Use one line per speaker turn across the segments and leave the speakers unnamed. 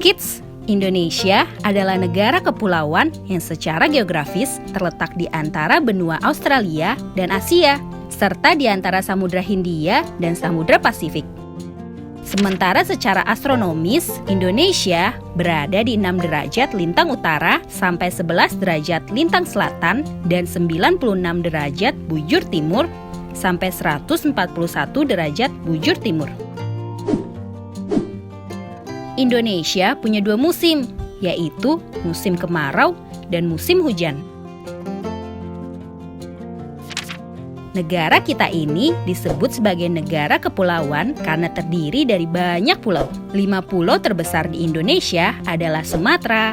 Kids, Indonesia adalah negara kepulauan yang secara geografis terletak di antara benua Australia dan Asia, serta di antara Samudra Hindia dan Samudra Pasifik. Sementara secara astronomis, Indonesia berada di 6 derajat lintang utara sampai 11 derajat lintang selatan dan 96 derajat bujur timur sampai 141 derajat bujur timur. Indonesia punya 2 musim, yaitu musim kemarau dan musim hujan. Negara kita ini disebut sebagai negara kepulauan karena terdiri dari banyak pulau. 5 pulau terbesar di Indonesia adalah Sumatera,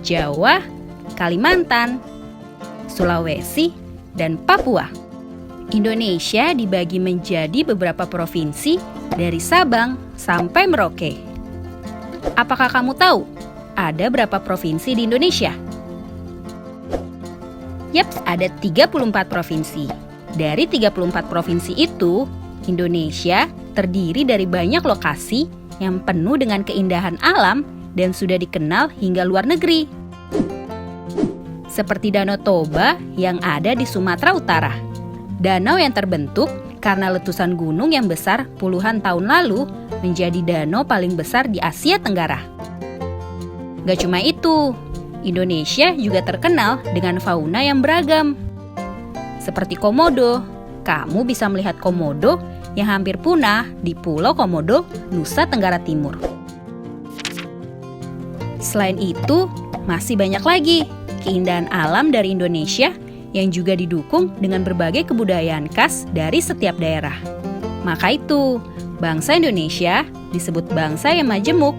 Jawa, Kalimantan, Sulawesi, dan Papua. Indonesia dibagi menjadi beberapa provinsi dari Sabang sampai Merauke. Apakah kamu tahu ada berapa provinsi di Indonesia? Yaps, ada 34 provinsi. Dari 34 provinsi itu, Indonesia terdiri dari banyak lokasi yang penuh dengan keindahan alam dan sudah dikenal hingga luar negeri. Seperti Danau Toba yang ada di Sumatera Utara. Danau yang terbentuk karena letusan gunung yang besar puluhan tahun lalu menjadi danau paling besar di Asia Tenggara. Gak cuma itu, Indonesia juga terkenal dengan fauna yang beragam. Seperti komodo, kamu bisa melihat komodo yang hampir punah di Pulau Komodo, Nusa Tenggara Timur. Selain itu, masih banyak lagi keindahan alam dari Indonesia yang juga didukung dengan berbagai kebudayaan khas dari setiap daerah. Maka itu, bangsa Indonesia disebut bangsa yang majemuk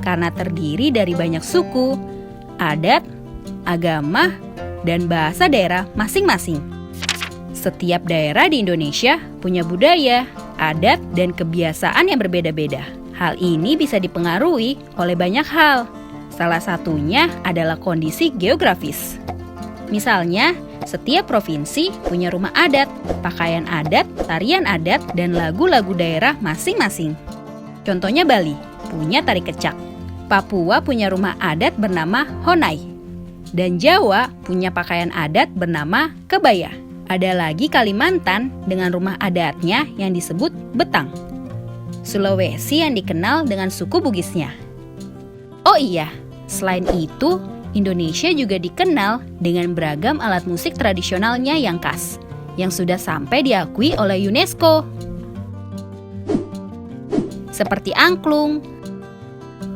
karena terdiri dari banyak suku, adat, agama, dan bahasa daerah masing-masing. Setiap daerah di Indonesia punya budaya, adat, dan kebiasaan yang berbeda-beda. Hal ini bisa dipengaruhi oleh banyak hal. Salah satunya adalah kondisi geografis. Misalnya, setiap provinsi punya rumah adat, pakaian adat, tarian adat, dan lagu-lagu daerah masing-masing. Contohnya Bali, punya tari kecak. Papua punya rumah adat bernama Honai. Dan Jawa punya pakaian adat bernama kebaya. Ada lagi Kalimantan dengan rumah adatnya yang disebut betang. Sulawesi yang dikenal dengan suku Bugisnya. Oh iya, selain itu, Indonesia juga dikenal dengan beragam alat musik tradisionalnya yang khas, yang sudah sampai diakui oleh UNESCO. Seperti angklung.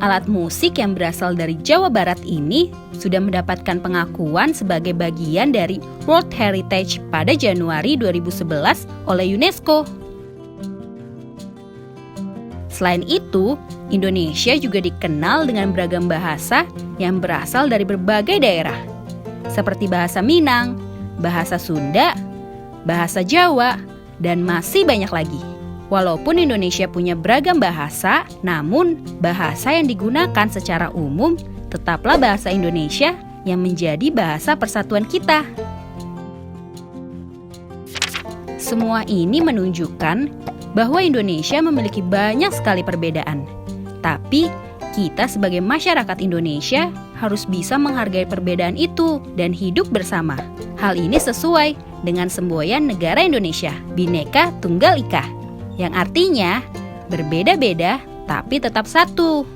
Alat musik yang berasal dari Jawa Barat ini sudah mendapatkan pengakuan sebagai bagian dari World Heritage pada Januari 2011 oleh UNESCO. Selain itu, Indonesia juga dikenal dengan beragam bahasa yang berasal dari berbagai daerah, seperti bahasa Minang, bahasa Sunda, bahasa Jawa, dan masih banyak lagi. Walaupun Indonesia punya beragam bahasa, namun bahasa yang digunakan secara umum tetaplah bahasa Indonesia yang menjadi bahasa persatuan kita. Semua ini menunjukkan bahwa Indonesia memiliki banyak sekali perbedaan. Tapi, kita sebagai masyarakat Indonesia harus bisa menghargai perbedaan itu dan hidup bersama. Hal ini sesuai dengan semboyan negara Indonesia, Bhinneka Tunggal Ika, yang artinya berbeda-beda tapi tetap satu.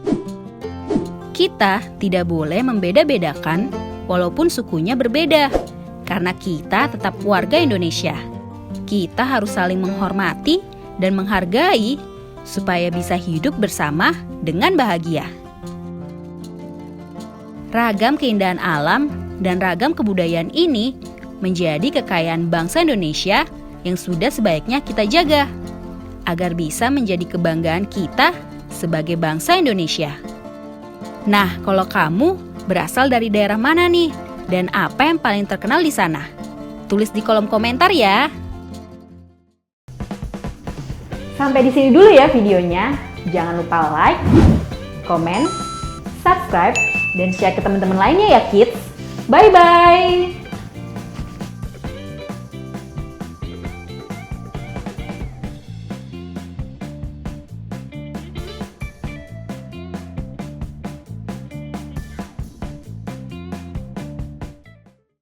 Kita tidak boleh membeda-bedakan walaupun sukunya berbeda, karena kita tetap warga Indonesia. Kita harus saling menghormati dan menghargai supaya bisa hidup bersama dengan bahagia. Ragam keindahan alam dan ragam kebudayaan ini menjadi kekayaan bangsa Indonesia yang sudah sebaiknya kita jaga, agar bisa menjadi kebanggaan kita sebagai bangsa Indonesia. Nah, kalau kamu berasal dari daerah mana nih? Dan apa yang paling terkenal di sana? Tulis di kolom komentar ya.
Sampai di sini dulu ya videonya. Jangan lupa like, komen, subscribe, dan share ke teman-teman lainnya ya kids. Bye-bye!